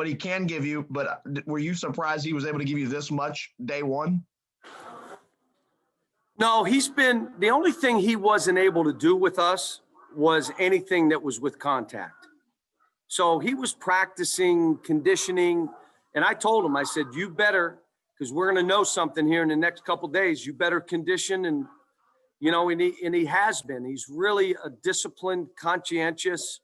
what he can give you, but were you surprised he was able to give you this much day one? No, the only thing he wasn't able to do with us was anything that was with contact. So he was practicing conditioning, and I told him, I said, you better, because we're going to know something here in the next couple of days, you better condition. And, and he has been. He's really a disciplined, conscientious,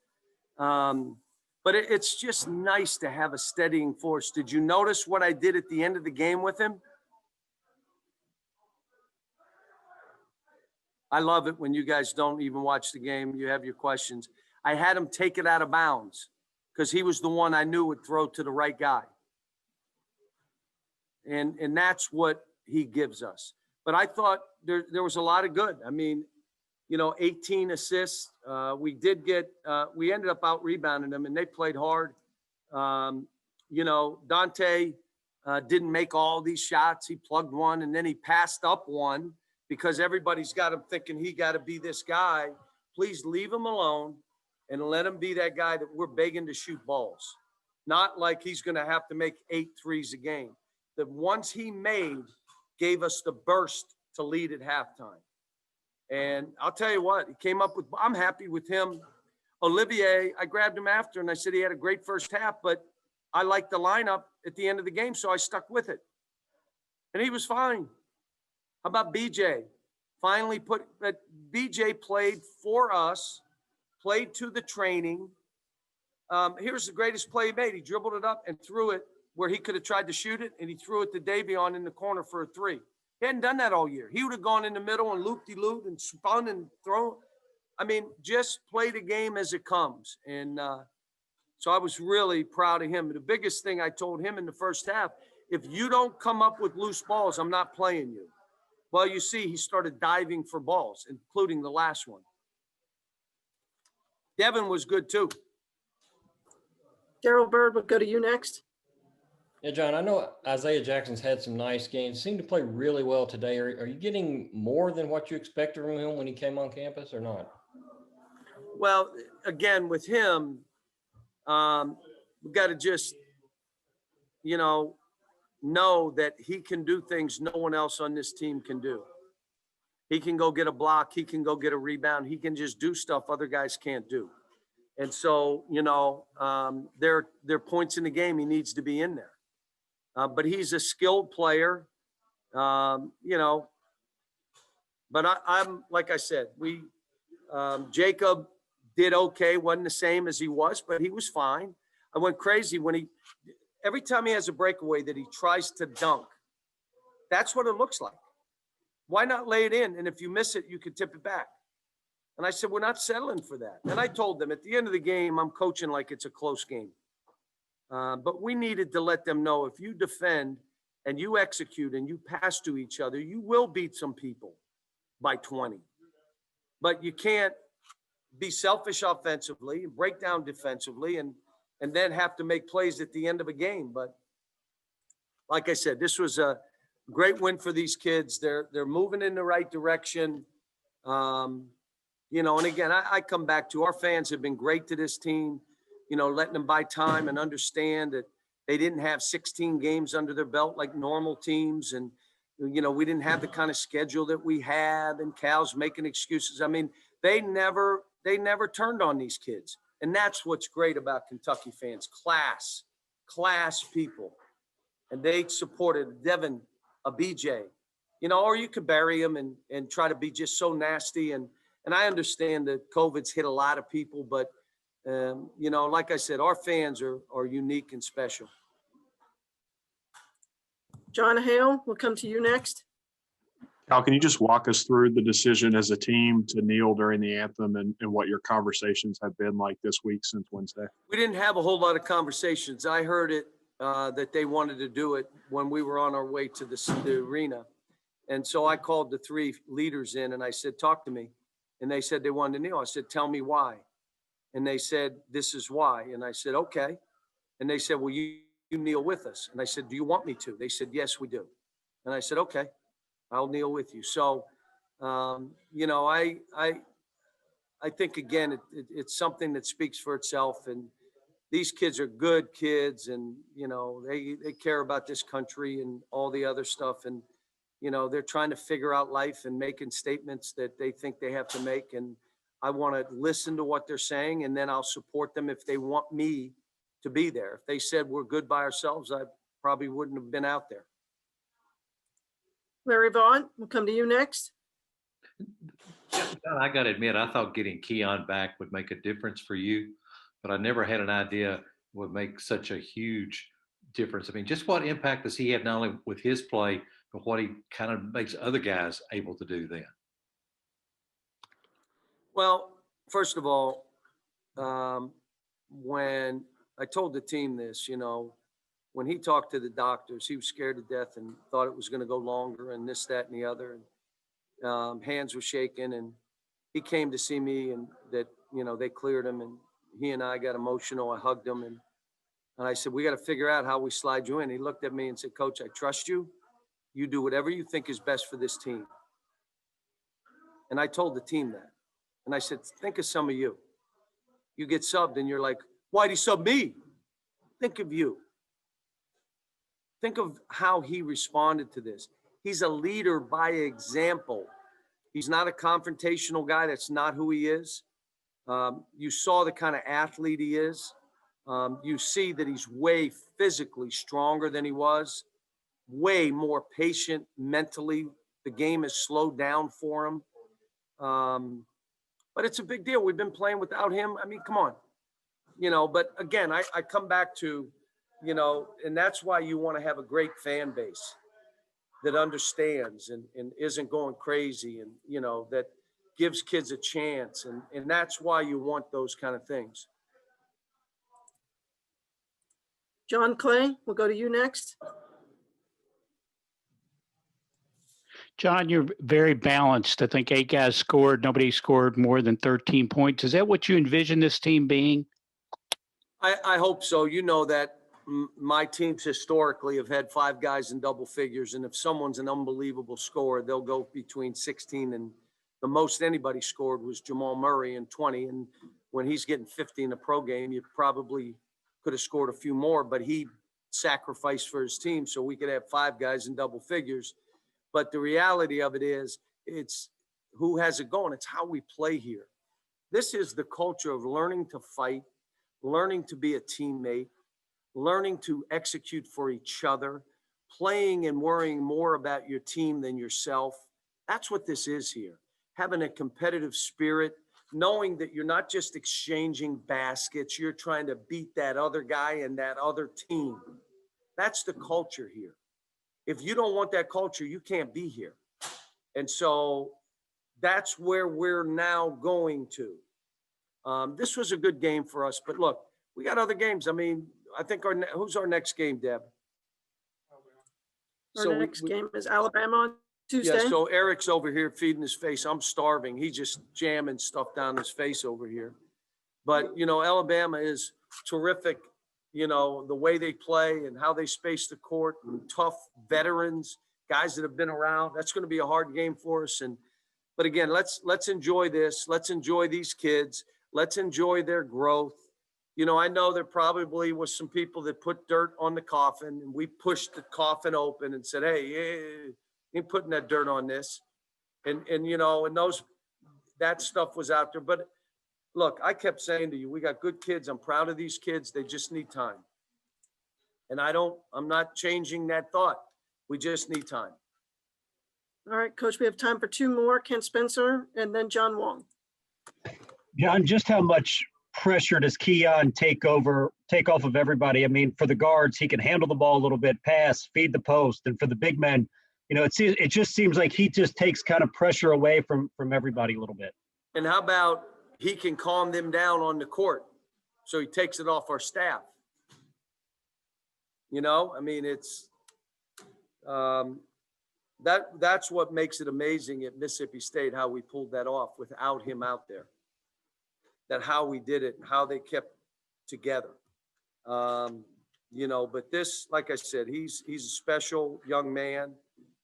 but it's just nice to have a steadying force. Did you notice what I did at the end of the game with him? I love it when you guys don't even watch the game. You have your questions. I had him take it out of bounds because he was the one I knew would throw to the right guy. And that's what he gives us. But I thought there was a lot of good. I mean, 18 assists. We ended up out rebounding them, and they played hard. Dante didn't make all these shots. He plugged one, and then he passed up one because everybody's got him thinking he got to be this guy. Please leave him alone and let him be that guy that we're begging to shoot balls. Not like he's going to have to make 8 threes a game. The ones he made gave us the burst to lead at halftime. And I'll tell you what, he came up with, I'm happy with him. Olivier, I grabbed him after and I said he had a great first half, but I liked the lineup at the end of the game, so I stuck with it. And he was fine. How about BJ? BJ played for us, played to the training. Here's the greatest play he made. He dribbled it up and threw it where he could have tried to shoot it, and he threw it to Davion in the corner for a 3. He hadn't done that all year. He would have gone in the middle and loop-de-loop and spun and thrown. I mean, just play the game as it comes. And so I was really proud of him. The biggest thing I told him in the first half, if you don't come up with loose balls, I'm not playing you. Well, you see, he started diving for balls, including the last one. Devin was good too. Daryl Bird, we'll go to you next. Yeah, John, I know Isaiah Jackson's had some nice games. Seemed to play really well today. Are you getting more than what you expected from him when he came on campus or not? Well, again, with him, we've got to just, know that he can do things no one else on this team can do. He can go get a block. He can go get a rebound. He can just do stuff other guys can't do. And so, there are points in the game he needs to be in there. But he's a skilled player, but I'm like I said, Jacob did okay, wasn't the same as he was, but he was fine. I went crazy when every time he has a breakaway that he tries to dunk, that's what it looks like. Why not lay it in? And if you miss it, you can tip it back. And I said, we're not settling for that. And I told them at the end of the game, I'm coaching like it's a close game. But we needed to let them know if you defend and you execute and you pass to each other, you will beat some people by 20. But you can't be selfish offensively and break down defensively and then have to make plays at the end of a game. But like I said, this was a great win for these kids. They're moving in the right direction. And again, I come back to our fans have been great to this team, letting them buy time and understand that they didn't have 16 games under their belt like normal teams. And, we didn't have the kind of schedule that we had, and Cal's making excuses. I mean, they never turned on these kids. And that's what's great about Kentucky fans, class people. And they supported Devin, a BJ, or you could bury him and try to be just so nasty. And I understand that COVID's hit a lot of people, but, like I said, our fans are unique and special. John Hale, we'll come to you next. Cal, can you just walk us through the decision as a team to kneel during the anthem and what your conversations have been like this week since Wednesday? We didn't have a whole lot of conversations. I heard it, that they wanted to do it when we were on our way to the arena. And so I called the 3 leaders in and I said, talk to me. And they said they wanted to kneel. I said, tell me why. And they said, this is why. And I said, okay. And they said, well, you kneel with us. And I said, do you want me to? They said, yes, we do. And I said, okay, I'll kneel with you. So, I think, again, it's something that speaks for itself. And, these kids are good kids, and they care about this country and all the other stuff, and they're trying to figure out life and making statements that they think they have to make, and I want to listen to what they're saying, and then I'll support them if they want me to be there. If they said we're good by ourselves, I probably wouldn't have been out there. Larry Vaughn, we'll come to you next. John, I got to admit, I thought getting Keon back would make a difference for you, but I never had an idea would make such a huge difference. I mean, just what impact does he have not only with his play, but what he kind of makes other guys able to do then? Well, first of all, when I told the team this, when he talked to the doctors, he was scared to death and thought it was going to go longer and this, that, and the other. And hands were shaking, and he came to see me, and that, they cleared him, and he and I got emotional. I hugged him, and I said, we got to figure out how we slide you in. He looked at me and said, Coach, I trust you. You do whatever you think is best for this team. And I told the team that. And I said, think of some of you. You get subbed and you're like, why'd he sub me? Think of you. Think of how he responded to this. He's a leader by example. He's not a confrontational guy. That's not who he is. You saw the kind of athlete he is. You see that he's way physically stronger than he was, way more patient mentally. The game has slowed down for him. But it's a big deal. We've been playing without him. I mean, come on. But again, I come back to, and that's why you want to have a great fan base that understands and isn't going crazy, and, that gives kids a chance. And that's why you want those kind of things. John Clay, we'll go to you next. John, you're very balanced. I think 8 guys scored. Nobody scored more than 13 points. Is that what you envision this team being? I hope so. You know that my teams historically have had 5 guys in double figures. And if someone's an unbelievable scorer, they'll go between 16 and the most anybody scored was Jamal Murray in 20. And when he's getting 50 in a pro game, you probably could have scored a few more, but he sacrificed for his team so we could have 5 guys in double figures. But the reality of it is, it's who has it going. It's how we play here. This is the culture of learning to fight, learning to be a teammate, learning to execute for each other, playing and worrying more about your team than yourself. That's what this is here. Having a competitive spirit, knowing that you're not just exchanging baskets, you're trying to beat that other guy and that other team. That's the culture here. If you don't want that culture, you can't be here. And so that's where we're now going to. This was a good game for us, but look, we got other games. I mean, I think who's our next game, Deb? Our next game is Alabama on Tuesday. Yeah, so Eric's over here feeding his face. I'm starving. He's just jamming stuff down his face over here. But, Alabama is terrific. The way they play and how they space the court, and tough veterans, guys that have been around. That's going to be a hard game for us. But again, let's enjoy this. Let's enjoy these kids. Let's enjoy their growth. I know there probably was some people that put dirt on the coffin, and we pushed the coffin open and said, hey, you ain't putting that dirt on this. And that stuff was out there. But look, I kept saying to you, we got good kids. I'm proud of these kids. They just need time. And I'm not changing that thought. We just need time. All right, Coach, we have time for 2 more, Ken Spencer and then John Wong. John, just how much pressure does Keon take off of everybody? I mean, for the guards, he can handle the ball a little bit, pass, feed the post. And for the big men, it just seems like he just takes kind of pressure away from everybody a little bit. And how about he can calm them down on the court, so he takes it off our staff? I mean, it's that's what makes it amazing at Mississippi State, how we pulled that off without him out there. That how we did it, how they kept together. But this, like I said, he's a special young man,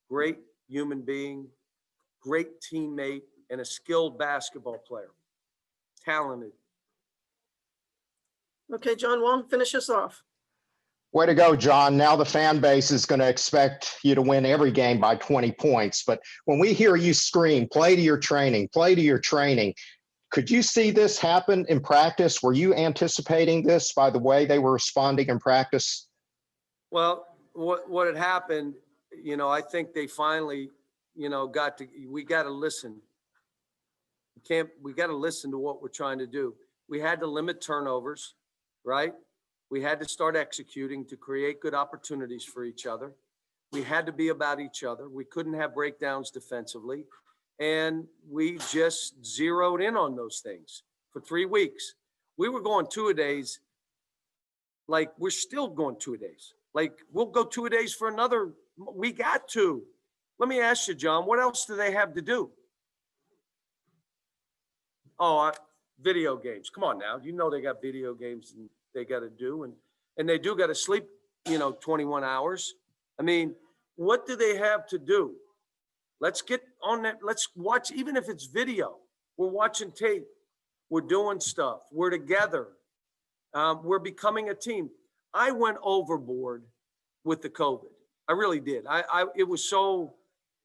great human being, great teammate, and a skilled basketball player. Talented. Okay, John Wong, finish us off. Way to go, John. Now the fan base is going to expect you to win every game by 20 points. But when we hear you scream, play to your training, play to your training, could you see this happen in practice? Were you anticipating this by the way they were responding in practice? Well, what had happened, I think they finally, we got to listen. We got to listen to what we're trying to do. We had to limit turnovers, right? We had to start executing to create good opportunities for each other. We had to be about each other. We couldn't have breakdowns defensively. And we just zeroed in on those things for 3 weeks. We were going 2-a-days. Like, we're still going 2-a-days. Like, we'll go 2-a-days for another. We got to. Let me ask you, John, what else do they have to do? Oh, video games. Come on now. You know they got video games and they got to do. And they do got to sleep, 21 hours. I mean, what do they have to do? Let's get on that. Let's watch, even if it's video. We're watching tape. We're doing stuff. We're together. We're becoming a team. I went overboard with the COVID. I really did. It was so,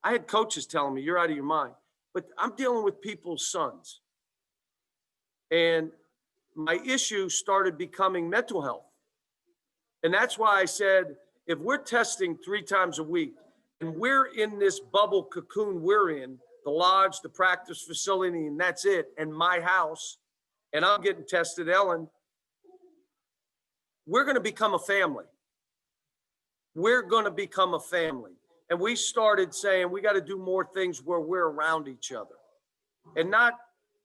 I had coaches telling me, you're out of your mind. But I'm dealing with people's sons. And my issue started becoming mental health. And that's why I said, if we're testing 3 times a week and we're in this bubble cocoon we're in, the lodge, the practice facility, and that's it, and my house, and I'm getting tested, Ellen, we're going to become a family. We're going to become a family. And we started saying we got to do more things where we're around each other and not,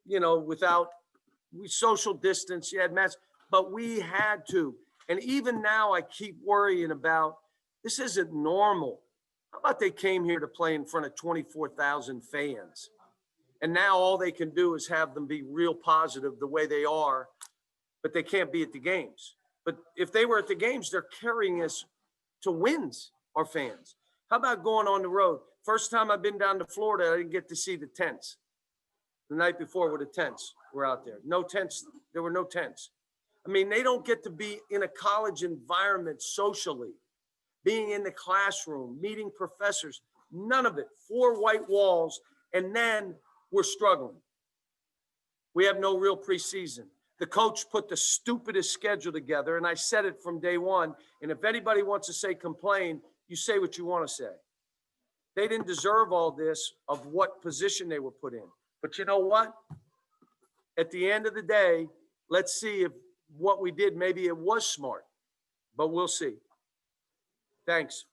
without we social distance, you had masks, but we had to. And even now I keep worrying about, this isn't normal. How about they came here to play in front of 24,000 fans? And now all they can do is have them be real positive the way they are, but they can't be at the games. But if they were at the games, they're carrying us to wins, our fans. How about going on the road? First time I've been down to Florida, I didn't get to see the tents. The night before were the tents were out there. No tents. There were no tents. I mean, they don't get to be in a college environment socially, being in the classroom, meeting professors, none of it. 4 white walls, and then we're struggling. We have no real preseason. The coach put the stupidest schedule together, and I said it from day one. And if anybody wants to say complain, you say what you want to say. They didn't deserve all this of what position they were put in. But you know what? At the end of the day, let's see if what we did, maybe it was smart, but we'll see. Thanks.